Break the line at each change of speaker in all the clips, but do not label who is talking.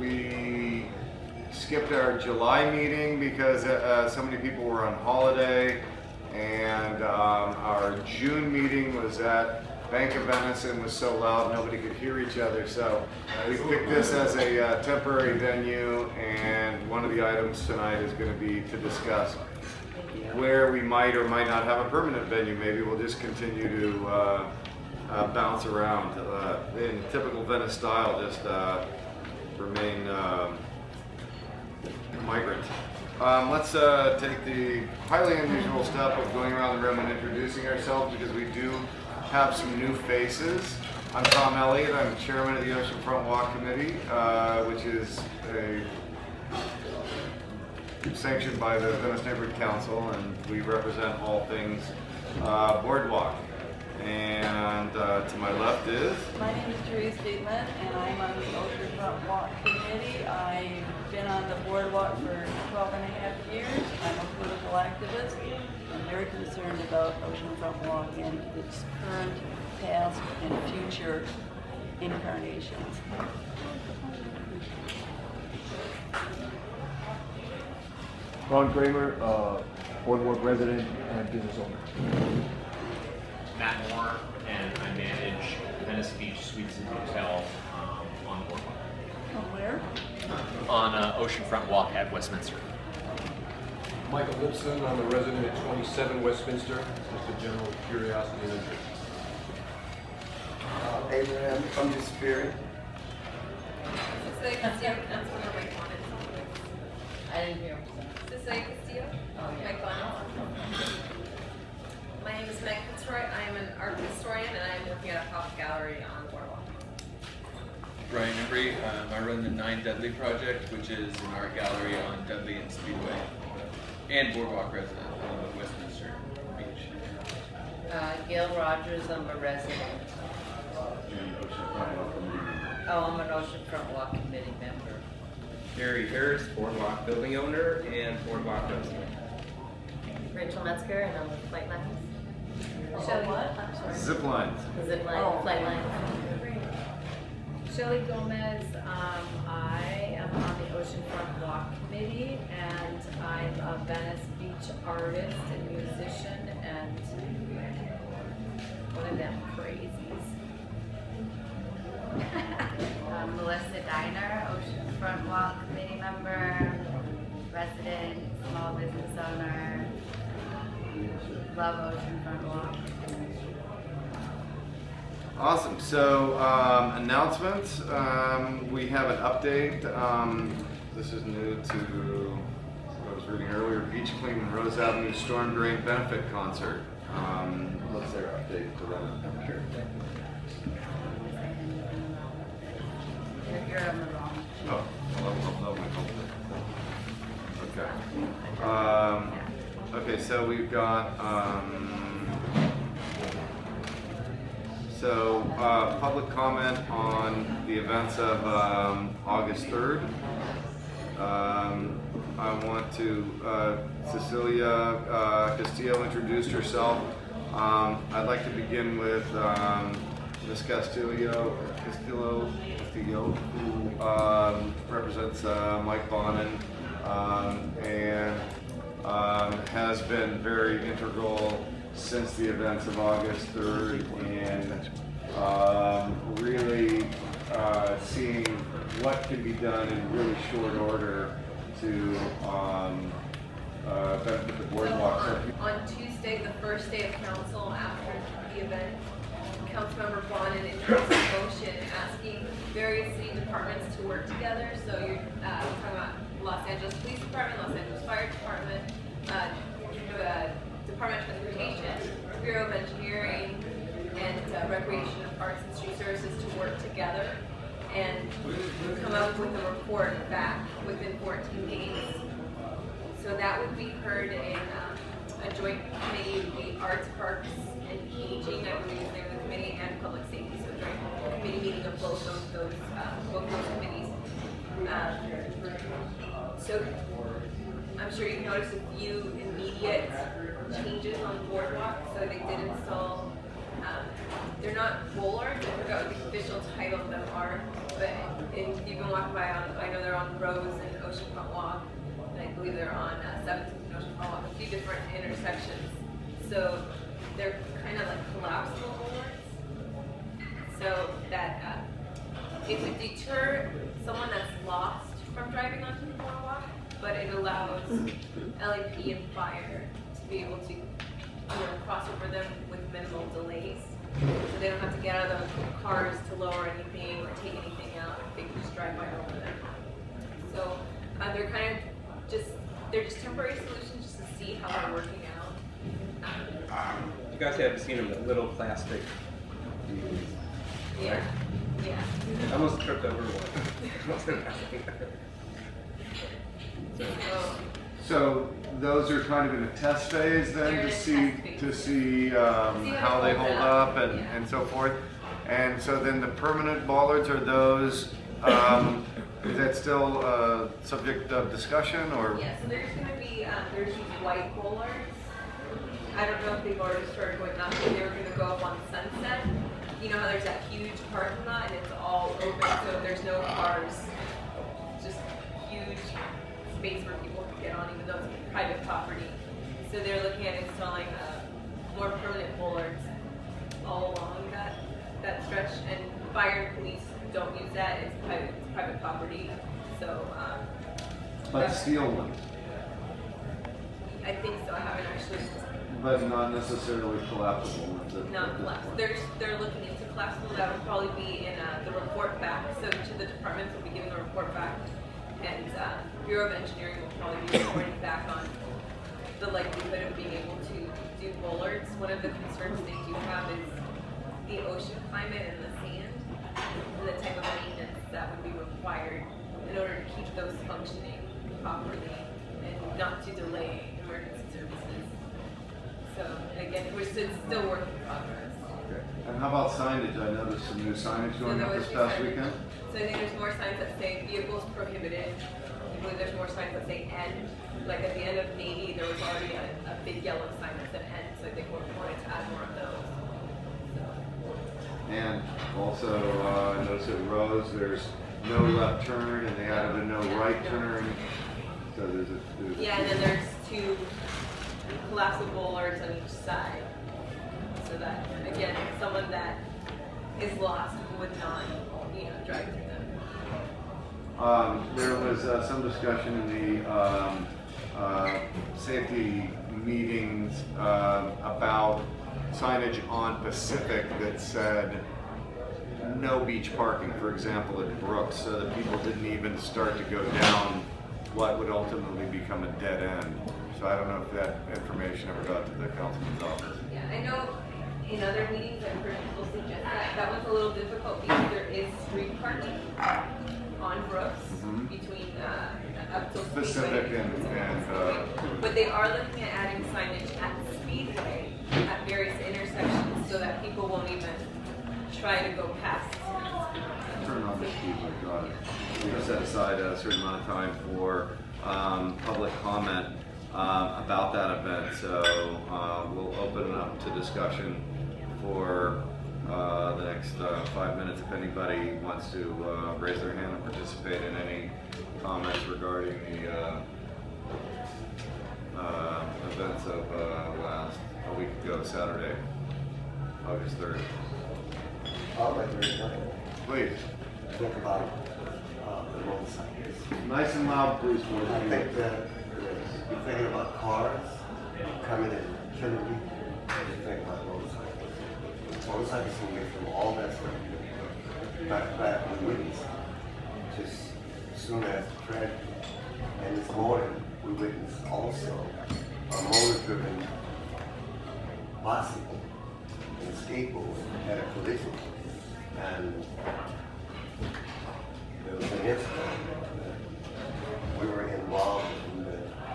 we skipped our July meeting because so many people were on holiday, and our June meeting was at Bank of Venice and was so loud nobody could hear each other. So we picked this as a temporary venue, and one of the items tonight is going to be to discuss where we might or might not have a permanent venue. Maybe we'll just continue to bounce around in typical Venice style, just remain migrant. Let's take the highly unusual step of going around the room and introducing ourselves, because we do have some new faces. I'm Tom Elliott. I'm chairman of the Oceanfront Walk Committee, which is sanctioned by the Venice Neighborhood Council, and we represent all things Boardwalk. And to my left is?
My name is Therese Dietman, and I'm on the Oceanfront Walk Committee. I've been on the Boardwalk for 12 and a half years. I'm a political activist. I'm very concerned about Oceanfront Walk and its current, past, and future incarnations.
Ron Kramer, Boardwalk resident and business owner.
Matt Moore, and I manage Venice Beach Suites and Hotel on the Boardwalk.
Where?
On Oceanfront Walk at Westminster.
Michael Lipson, I'm a resident at 27 Westminster, just a general curiosity and interest.
Abraham from the Spirit.
Cecilia Castillo, Councilmember Mike Bonin.
I didn't hear.
Cecilia Castillo, Mike Bonin. My name is Meg Fitzroy. I am an art historian, and I am working at a pop gallery on Boardwalk.
Brian Embry, I run the 9 Dudley Project, which is an art gallery on Dudley and Speedway, and Boardwalk resident of Westminster Beach.
Gail Rogers, I'm a resident. I'm an Oceanfront Walk Committee member.
Gary Harris, Boardwalk building owner and Boardwalk resident.
Rachel Metzger, and I'm with Flightlines.
Shelley what? I'm sorry.
Zip lines.
Zipline, Flightlines.
Shelly Gomez, I am on the Oceanfront Walk Committee, and I'm a Venice Beach artist and musician, and one of them crazies.
Melissa Diner, Oceanfront Walk Committee member, resident, small business owner, love Oceanfront Walk.
Awesome. So announcements. We have an update. This is new to what I was reading earlier. Beach Clean and Rose Avenue Storm Drain Benefit Concert. What's their update to that? Sure.
You're on the wrong.
Oh, well, that might help. Okay. Okay. So we've got. Public comment on the events of August 3rd. I want to, Cecilia Castillo introduced herself. I'd like to begin with Ms. Castillo, who represents Mike Bonin and has been very integral since the events of August 3rd, and really seeing what can be done in really short order to benefit the Boardwalk.
So on Tuesday, the first day of council after the event, Councilmember Bonin introduced a motion asking various city departments to work together. So you're talking about Los Angeles Police Department, Los Angeles Fire Department, Department of Transportation, Bureau of Engineering, and Recreation and Parks and Street Services to work together and come up with a report back within 14 days. So that would be heard in a joint committee, would be Arts, Parks, and Aging, I believe is the name of the committee, and Public Safety. So a joint committee meeting of both those committees. So I'm sure you've noticed a few immediate changes on Boardwalk. So they did install, they're not bollards, I forgot what the official title of them are, but if you've been walking by, I know they're on Rose and Oceanfront Walk, and I believe they're on 17th and Oceanfront Walk, a few different intersections. So they're kind of like collapsible boards, so that it would deter someone that's lost from driving onto the boardwalk, but it allows LAP and fire to be able to cross over them with minimal delays. So they don't have to get out of the cars to lower anything or take anything out. They can just drive by over them. So they're kind of they're just temporary solutions just to see how they're working out.
You guys haven't seen them, the little plastic.
Yeah, yeah.
I almost tripped over one.
So those are kind of in a test phase then
They're in
to
a
see
test phase.
how they hold up and so forth. And so then the permanent bollards are those. Is that still subject of discussion or?
Yeah, so there's going to be, there's these white bollards. I don't know if they've already started going up, but they were going to go up on Sunset. You know how there's that huge parking lot and it's all open, so there's no cars. Just huge space where people can get on, even though it's private property. So they're looking at installing more permanent bollards all along that stretch. And fire and police don't use that. It's private property. So.
But steel ones.
I think so. I haven't actually.
But not necessarily collapsible ones.
Not collapsible. They're looking into collapsible. That would probably be in the report back. So each of the departments will be giving a report back, and Bureau of Engineering will probably be reporting back on the likelihood of being able to do bollards. One of the concerns they do have is the ocean climate and the sand, and the type of maintenance that would be required in order to keep those functioning properly and not to delay emergency services. So again, we're still work in progress.
Okay. And how about signage? I noticed some new signage going up this past weekend.
So I think there's more signs that say vehicles prohibited. I believe there's more signs that say end. Like at the end of Navy, there was already a big yellow sign that said end. So I think we're wanting to add more of those.
And also, I noticed at Rose, there's no left turn, and they added a no right turn. So there's
yeah, and then there's two collapsible bollards on each side, so that again, someone that is lost would not, drive through them.
There was some discussion in the safety meetings about signage on Pacific that said no beach parking, for example, at Brooks, so that people didn't even start to go down what would ultimately become a dead end. So I don't know if that information ever got to the councilman's office.
Yeah, I know in other meetings I've heard people suggest that. That one's a little difficult because there is street parking on Brooks between up till
Pacific and
but they are looking at adding signage at Speedway at various intersections so that people won't even try to go past.
Turn on the speedway drive. We have set aside a certain amount of time for public comment about that event, so we'll open it up to discussion for the next 5 minutes if anybody wants to raise their hand and participate in any comments regarding the events of a week ago, Saturday, August 3rd.
I'd like to raise my hand.
Please.
Talk about the motorcycles.
Nice and loud, please.
I think that you're thinking about cars coming and killing people. You're thinking about motorcycles. Motorcycles can get from all that stuff. Back to back with witnesses. Just soon after the tragedy. And this morning, we witnessed also a motor-driven bicycle and skateboard had a collision. And there was an incident. We were involved and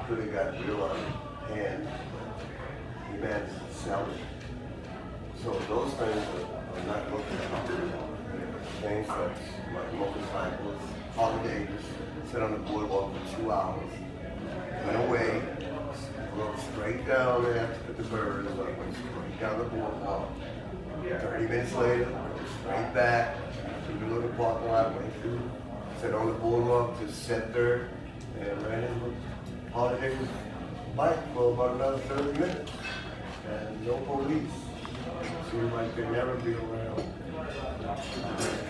could have got real on hand. We managed to sell it. So those things are not looked at. Things like motorcycles, holidays, sit on the boardwalk for 2 hours, went away, rode straight down after the birds, went straight down the boardwalk. 30 minutes later, straight back, through the little parking lot, went through sat on the boardwalk, just sat there and ran his holiday bike for about another 30 minutes. And no police. Seems like they never be around.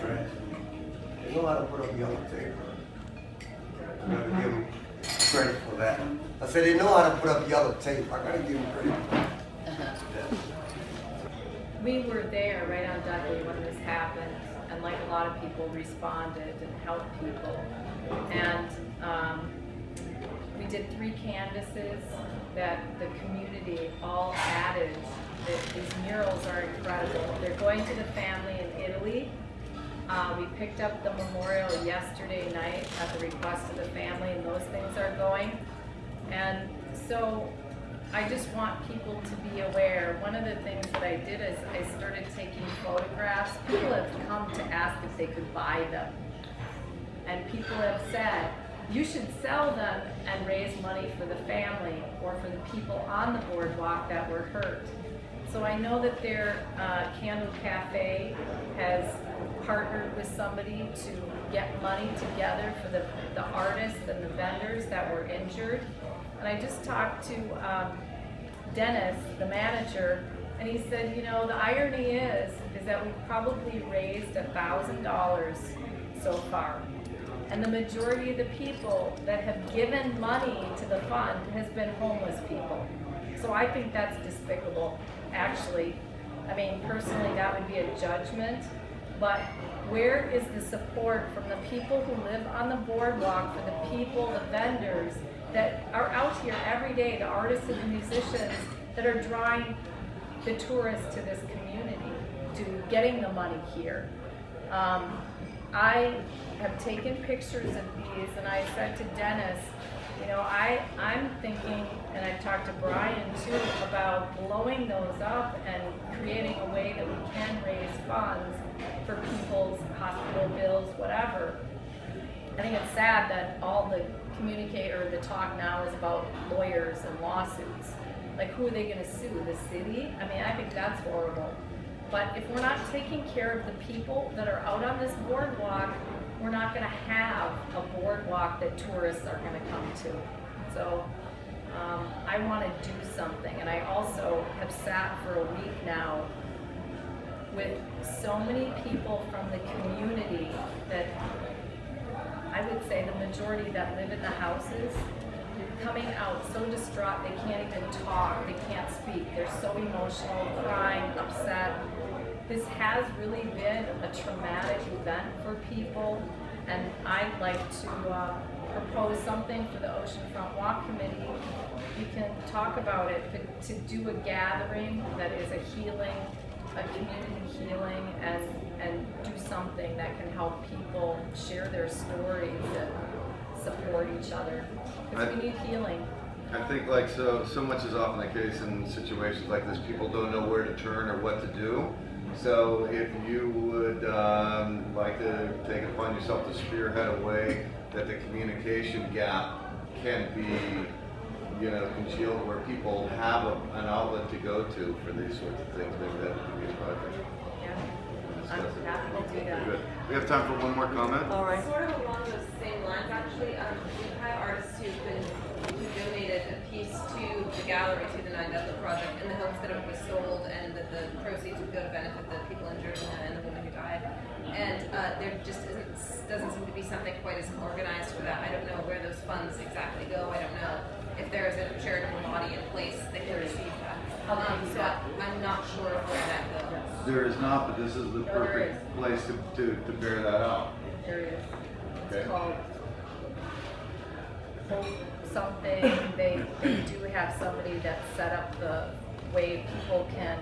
Trash. They know how to put up yellow tape. I gotta give them credit for that. I said they know how to put up yellow tape. I gotta give them credit.
We were there right on Dudley when this happened, and like a lot of people responded and helped people. And we did 3 canvases that the community all added. These murals are incredible. They're going to the family in Italy. We picked up the memorial yesterday night at the request of the family, and those things are going. And so I just want people to be aware. One of the things that I did is I started taking photographs. People have come to ask if they could buy them. And people have said, you should sell them and raise money for the family or for the people on the boardwalk that were hurt. So I know that their Candle Cafe has partnered with somebody to get money together for the artists and the vendors that were injured. And I just talked to Dennis, the manager, and he said, you know, the irony is that we've probably raised $1,000 so far. And the majority of the people that have given money to the fund has been homeless people. So I think that's despicable, actually. I mean, personally, that would be a judgment. But where is the support from the people who live on the boardwalk, for the people, the vendors that are out here every day, the artists and the musicians that are drawing the tourists to this community, to getting the money here? I have taken pictures of these, and I said to Dennis, you know, I'm thinking, and I've talked to Brian too, about blowing those up and creating a way that we can raise funds for people's hospital bills, whatever. I think it's sad that all the the talk now is about lawyers and lawsuits. Like, who are they going to sue? The city? I mean, I think that's horrible. But if we're not taking care of the people that are out on this boardwalk, we're not going to have a boardwalk that tourists are going to come to. So I want to do something. And I also have sat for a week now with so many people from the community that I would say the majority that live in the houses, coming out so distraught they can't even talk, they can't speak, they're so emotional, crying, upset. This has really been a traumatic event for people, and I'd like to propose something for the Oceanfront Walk Committee. We can talk about it, but to do a gathering that is a healing, a community healing, and do something that can help people share their stories and support each other, because we need healing.
I think like so much is often the case in situations like this, people don't know where to turn or what to do. So if you would like to take it upon yourself to spearhead a way that the communication gap can be, you know, congealed, where people have an outlet to go to for these sorts of things, maybe that could be a project.
I'm happy to do that.
Good. We have time for one more comment.
All right.
Sort of along those same lines, actually, we've had artists who donated a piece to the gallery, to the 9 Dudley project, in the hopes that it was sold and that the proceeds would go to benefit the people injured and the woman who died. And there just doesn't seem to be something quite as organized for that. I don't know where those funds exactly go. I don't know if there is a charitable body in place that can receive that. So I'm not sure where that goes.
There is not, but this is the perfect place to bear that out.
There is.
Okay.
It's called Hope something. They do have somebody that set up the way people can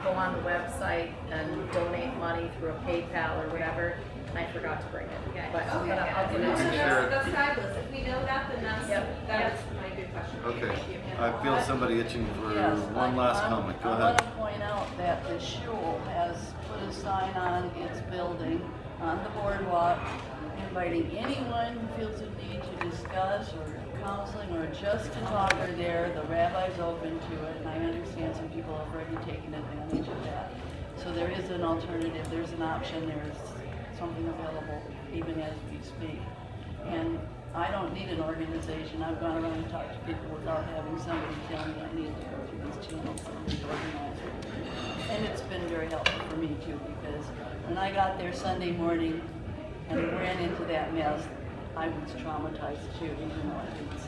go on the website and donate money through a PayPal or whatever. And I forgot to bring it.
Okay.
But
Okay.
I'll get it.
That's fabulous. If we know that, then that is my good question.
Okay.
Thank you.
I feel somebody itching for
Yes,
one last comment. Go
I
ahead.
want to point out that the Shul has put a sign on its building on the boardwalk inviting anyone who feels a need to discuss or counseling or just to talk are there. The rabbi's open to it, and I understand some people have already taken advantage of that. So there is an alternative, there's an option, there's something available even as we speak. And I don't need an organization. I've gone around and talked to people without having somebody tell me I needed to go through these channels and be organized. And it's been very helpful for me too, because when I got there Sunday morning and ran into that mess, I was traumatized too, even though I didn't see.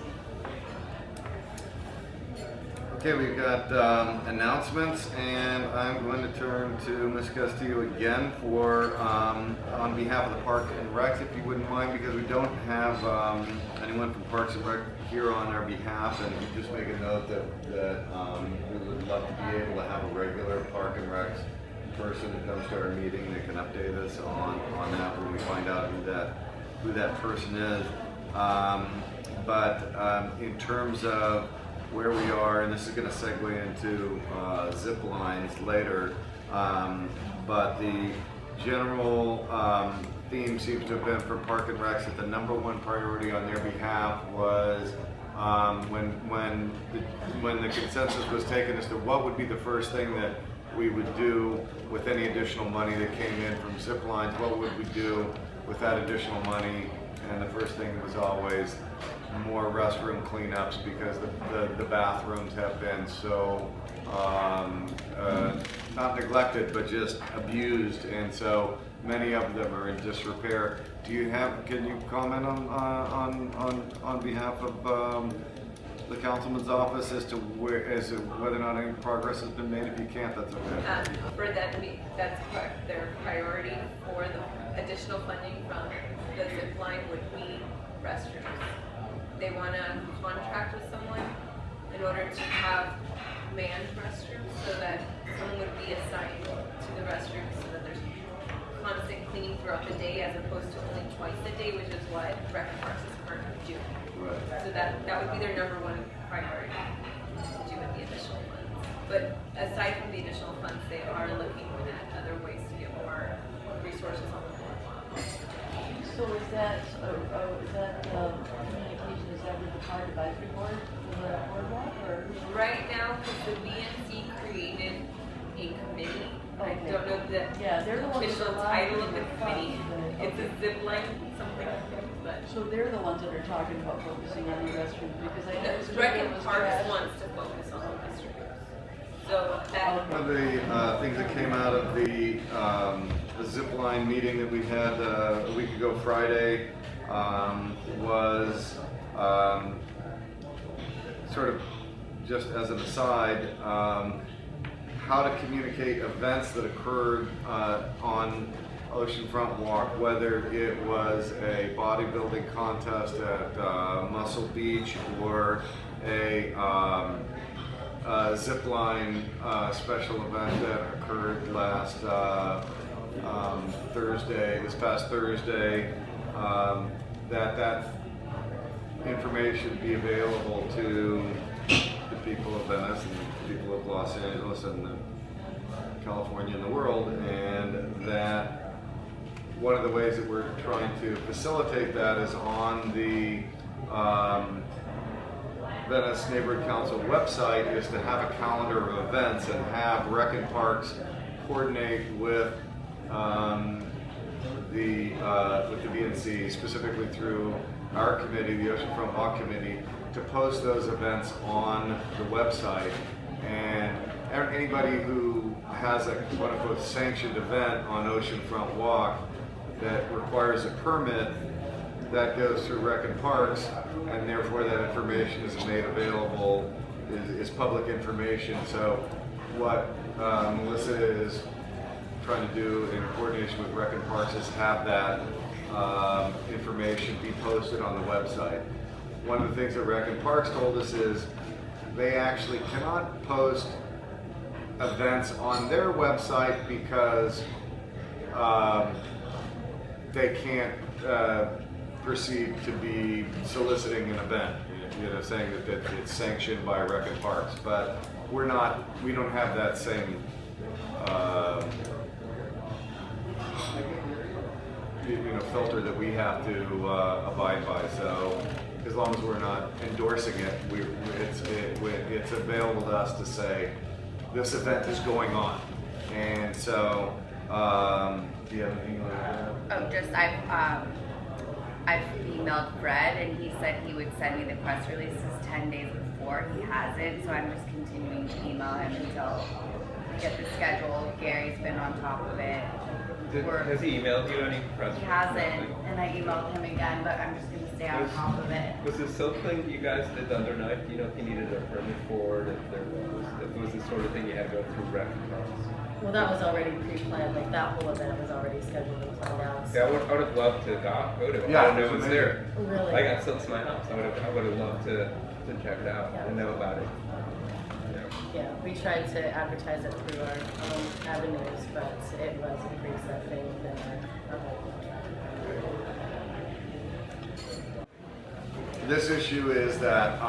Okay, we've got announcements, and I'm going to turn to Ms. Castillo again for, on behalf of the Park and Recs, if you wouldn't mind, because we don't have anyone from Parks and Rec here on our behalf, and just make a note that we would love to be able to have a regular Park and Recs person who comes to our meeting that can update us on that when we find out who that person is. But in terms of where we are, and this is going to segue into zip lines later, but the general theme seems to have been for Park and Recs that the #1 priority on their behalf was when the consensus was taken as to what would be the first thing that we would do with any additional money that came in from zip lines, what would we do with that additional money, and the first thing was always more restroom cleanups, because the bathrooms have been so not neglected but just abused, and so many of them are in disrepair. Can you comment on behalf of the councilman's office as to whether or not any progress has been made? If you can't, that's okay.
For that, that's correct. Their priority for the additional funding from the zip line would be restrooms. They want to contract with someone in order to have manned restrooms, so that someone would be assigned to the restrooms, so that there's constant cleaning throughout the day as opposed to only twice a day, which is what Rec and Parks is currently doing.
Right.
So that would be their #1 priority to do with the additional funds. But aside from the additional funds, they are looking at other ways to get more resources on the boardwalk.
So is that communication, is that with the Park Advisory Board for the boardwalk, or?
Right now, the VNC created a committee. I
Okay.
don't know the
They're the ones
official
that are
title of the
allowing
committee.
funds,
It's a zip line, something like that. But
So they're the ones that are talking about focusing on the restrooms, because I know
Rec and Parks wants to focus on the restrooms. So that.
One of the things that came out of the zip line meeting that we had a week ago Friday was sort of, just as an aside, how to communicate events that occurred on Oceanfront Walk, whether it was a bodybuilding contest at Muscle Beach or a zip line special event that occurred last this past Thursday, that information be available to the people of Venice and the people of Los Angeles and California and the world, and that one of the ways that we're trying to facilitate that is on the Venice Neighborhood Council website, is to have a calendar of events and have Rec and Parks coordinate with the VNC, specifically through our committee, the Oceanfront Walk Committee, to post those events on the website. And anybody who has a quote-unquote sanctioned event on Oceanfront Walk that requires a permit, that goes through Rec and Parks, and therefore that information is made available, is public information. So what Melissa is trying to do in coordination with Rec and Parks is have that information be posted on the website. One of the things that Rec and Parks told us is they actually cannot post events on their website because they can't perceive to be soliciting an event, saying that it's sanctioned by Rec and Parks. But we don't have that same filter that we have to abide by. So as long as we're not endorsing it, it's available to us to say this event is going on. And so Do you have anything on that?
Oh, just I've emailed Fred and he said he would send me the press releases 10 days before. He hasn't, so I'm just continuing to email him until we get the schedule. Gary's been on top of it.
Has he emailed you any press?
He hasn't, and I emailed him again, but I'm just going to stay on top of it.
Was the silk thing you guys did the other night? Do you know if you needed a permit for it? If it was the sort of thing you had to go through rec across?
Well, that was already pre-planned, like that whole event was already scheduled and planned out. So.
Yeah, I would have loved to go to it.
Yeah,
I didn't know it was there.
Really?
I got silks in my house. I would have loved to check it out and know about it.
Yeah, we tried to advertise it through our own avenues, but it was a preset thing within our whole contract.
This issue is that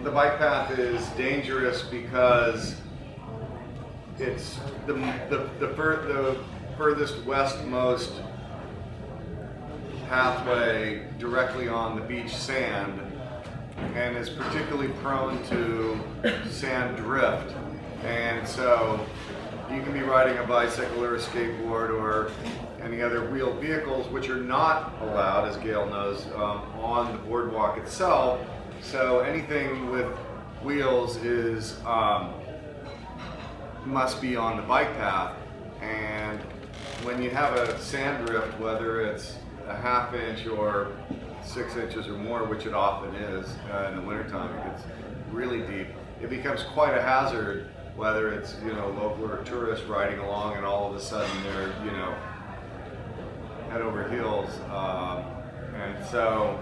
the bike path is dangerous because it's the furthest westmost pathway directly on the beach sand, and is particularly prone to sand drift. And so you can be riding a bicycle or a skateboard or any other wheeled vehicles, which are not allowed, as Gail knows, on the boardwalk itself. So anything with wheels is must be on the bike path. And when you have a sand drift, whether it's a half inch or 6 inches or more, which it often is in the wintertime, it gets really deep. It becomes quite a hazard, whether it's, you know, local or tourists riding along and all of a sudden they're, you know, head over heels. And so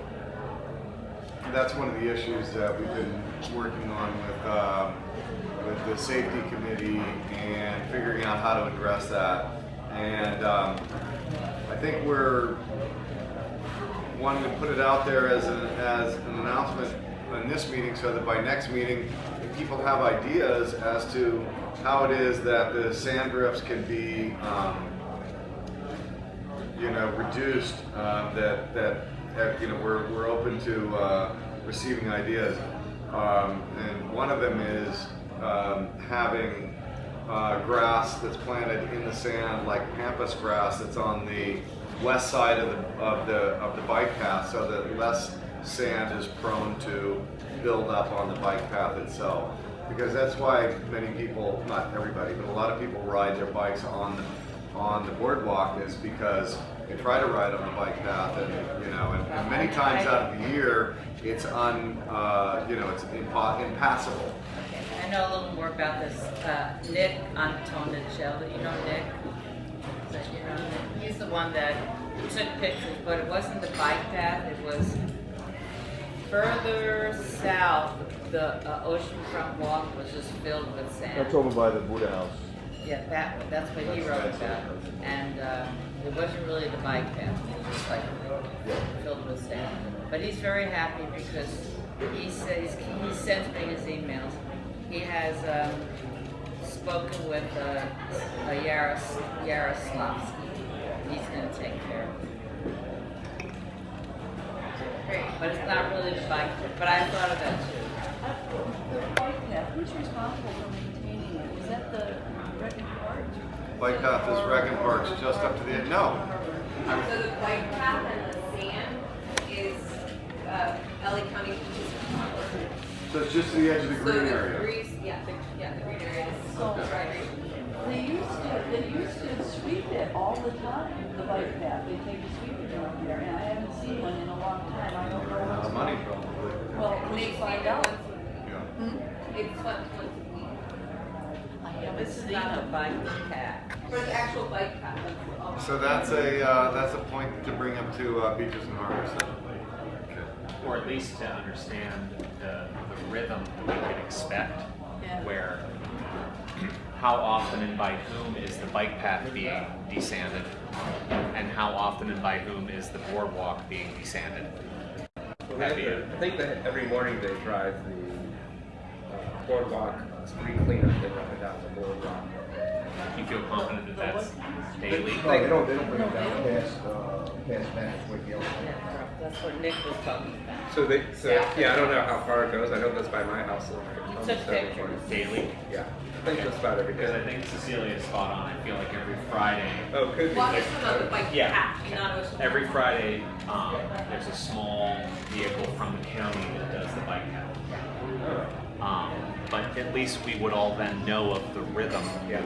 that's one of the issues that we've been working on with the safety committee and figuring out how to address that. And I think we're wanting to put it out there as an announcement in this meeting, so that by next meeting, if people have ideas as to how it is that the sand drifts can be, you know, reduced, that you know, we're open to receiving ideas. And one of them is having grass that's planted in the sand, like pampas grass, that's on the west side of the bike path, so that less sand is prone to build up on the bike path itself. Because that's why many people, not everybody, but a lot of people ride their bikes on the boardwalk, is because they try to ride on the bike path, and you know, and many times out of the year, it's you know, it's impassable.
Okay, I know a little more about this. Nick Antonelli, you know Nick? That, you know, he's the one that took pictures, but it wasn't the bike path. It was further south. The oceanfront walk was just filled with sand.
That's over by the Buddha house.
Yeah, that's what he wrote about. And it wasn't really the bike path. It was just like filled with sand. But he's very happy because he says he sends me his emails. He has spoken with Yaroslavsky. He's going to take care of it. Great, but it's not really the bike path. But I thought of that too.
The bike path, who's responsible for maintaining it? Is that the Recon Park?
Bike path is Recon Park's just up to the end. No.
So the bike path and the sand is LA County Beaches.
So it's just to the edge of the green
So the
area.
green, the green area is
So,
right.
they used to sweep it all the time, the bike path. They take a sweeper down there, and I haven't seen one in a long time. I don't know what's
Money
going on.
probably.
Well, we
They
should find out.
It's fun.
I haven't
This is
seen
not the
them.
bike path.
For the actual bike path.
So that's a point to bring up to Beaches and Harbors.
Or at least to understand the rhythm that we can expect,
Yeah.
where how often and by whom is the bike path being desanded, and how often and by whom is the boardwalk being desanded.
I think that every morning they drive the boardwalk street cleanup thing up and down the boardwalk.
You feel confident that that's daily?
No, they don't bring it down past Venice with the
That's what Nick was talking about.
So yeah, I don't know how far it goes. I know it goes by my house.
He took pictures.
Daily?
Yeah. been to a spot every
Because I
day.
think Cecilia is spot on. I feel like every Friday,
Oh, could be.
Well, I'm just talking about the bike
Yeah.
path, not Ocean.
every Friday, there's a small vehicle from the county that does the bike path. But at least we would all then know of the rhythm.
Yeah.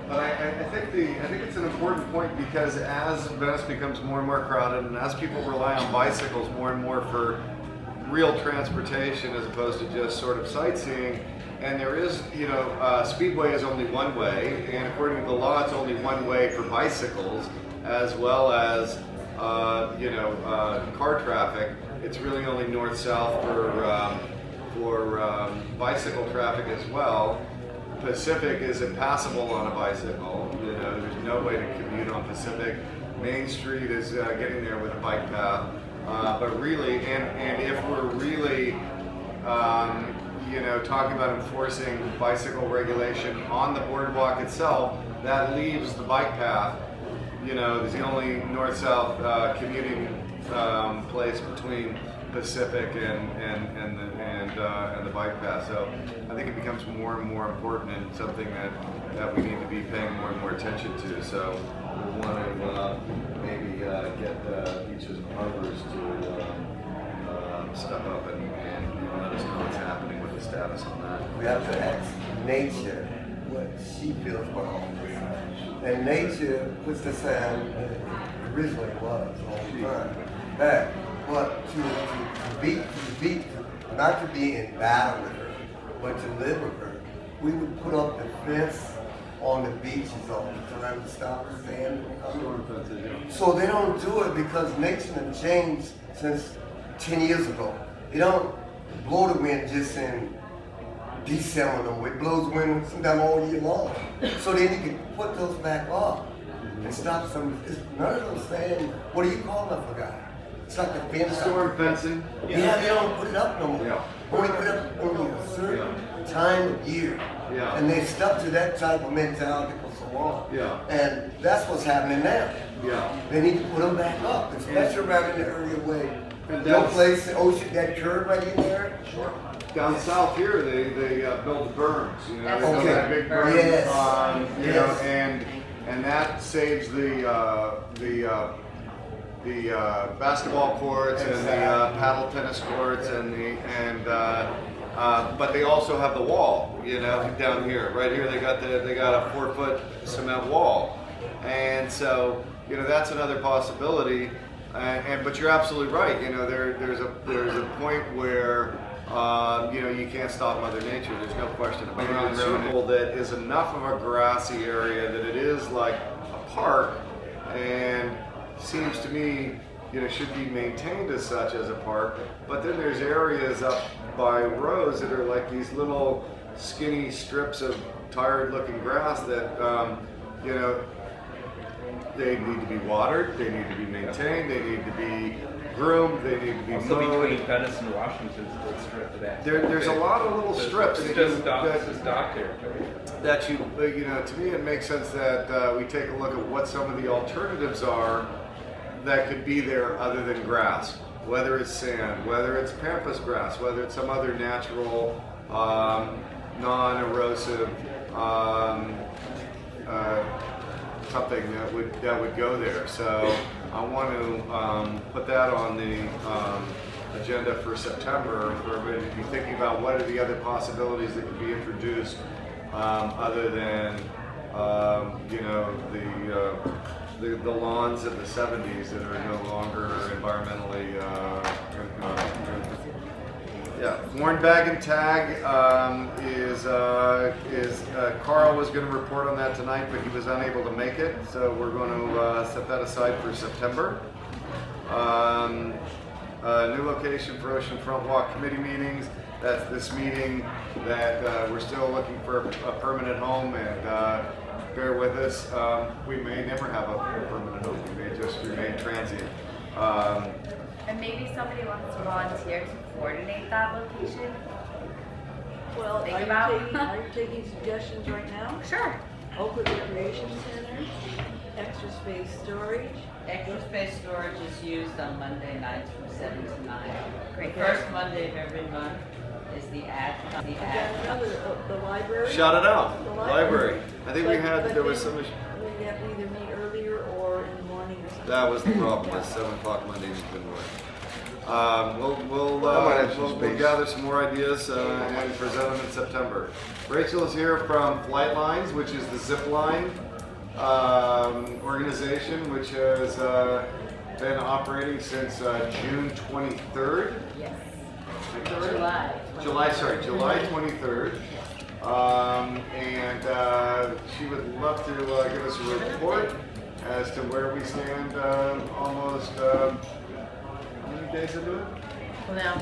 But I think it's an important point because as Venice becomes more and more crowded, and as people rely on bicycles more and more for real transportation as opposed to just sort of sightseeing, and there is, Speedway is only one way, and according to the law, it's only one way for bicycles as well as car traffic. It's really only north-south for bicycle traffic as well. Pacific is impassable on a bicycle. There's no way to commute on Pacific. Main Street is getting there with a bike path. But really, and if we're really, talking about enforcing bicycle regulation on the boardwalk itself, that leaves the bike path. There's the only north-south commuting place between Pacific and the bike path. So I think it becomes more and more important and something that we need to be paying more and more attention to. So we want to maybe get each of the harbors to step up and let us know what's happening with the status on that.
We have to ask nature what she feels about all this. And nature puts the sign that it originally was all the time. That, but to beat, not to be in battle with her, but to live with her, we would put up the fence on the beaches all the time to stop the sand from coming. So they don't do it because nature has changed since 10 years ago. They don't blow the wind just in December, no, it blows wind sometime all year long. So then you can put those back up and stop some. None of those saying, what do you call it? I forgot. It's like the fence.
Storm fencing.
Yeah, they don't put it up no more.
Yeah.
Only put it up only a certain time of year.
Yeah.
And they stuck to that type of mentality for so long.
Yeah.
And that's what's happening now.
Yeah.
They need to put them back up, especially around in the area way.
And
No
that's-
place, the ocean, that curve right in there.
Sure. Down south here, they build the berms. They
That's
build
okay.
that big berm,
Yes. Yes.
and that saves the basketball courts and the paddle tennis courts but they also have the wall. Down here, right here, they got a 4-foot cement wall, and so that's another possibility. But you're absolutely right. There's a point where you can't stop Mother Nature. There's no question about it. Around circle that is enough of a grassy area that it is like a park, and seems to me should be maintained as such as a park. But then there's areas up by roads that are like these little skinny strips of tired-looking grass that they need to be watered, they need to be maintained, they need to be groomed, they need to be
Also
mowed.
between Venice and Washington is a little strip of that.
There's a lot of little strips
It's
that
just
you-
dock,
that-
it's just dock territory.
that to me it makes sense that we take a look at what some of the alternatives are that could be there other than grass, whether it's sand, whether it's pampas grass, whether it's some other natural non-erosive something that would go there. So I want to put that on the agenda for September for everybody to be thinking about what are the other possibilities that could be introduced other than the lawns of the 70s that are no longer environmentally worn bag and tag is Carl was going to report on that tonight, but he was unable to make it, so we're going to set that aside for September. New location for Oceanfront Walk committee meetings. That's this meeting that we're still looking for a permanent home, and bear with us. We may never have a permanent home. We may just remain transient.
And maybe somebody wants to volunteer to coordinate that location.
Well,
Think
are
about.
you taking suggestions right now?
Sure.
Open Recreation Center, extra space storage.
Extra space storage is used on Monday nights from 7 to 9.
Great.
The first Monday of every month. is the ad, the
Again,
ad.
the library.
Shout it out,
The
library. I think we
But-
had,
but
there was
then
some,
We have to either meet earlier or in the morning or something.
that was the problem, was 7 o'clock Monday didn't work. We'll gather some more ideas and present them in September. Rachel is here from Flight Lines, which is the zip line organization, which has been operating since June 23rd.
Yes.
July.
July 23rd. And she would love to give us a report as to where we stand almost, how many days into it?
Well, now,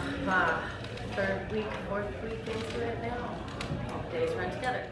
fourth week into it now. All days run together.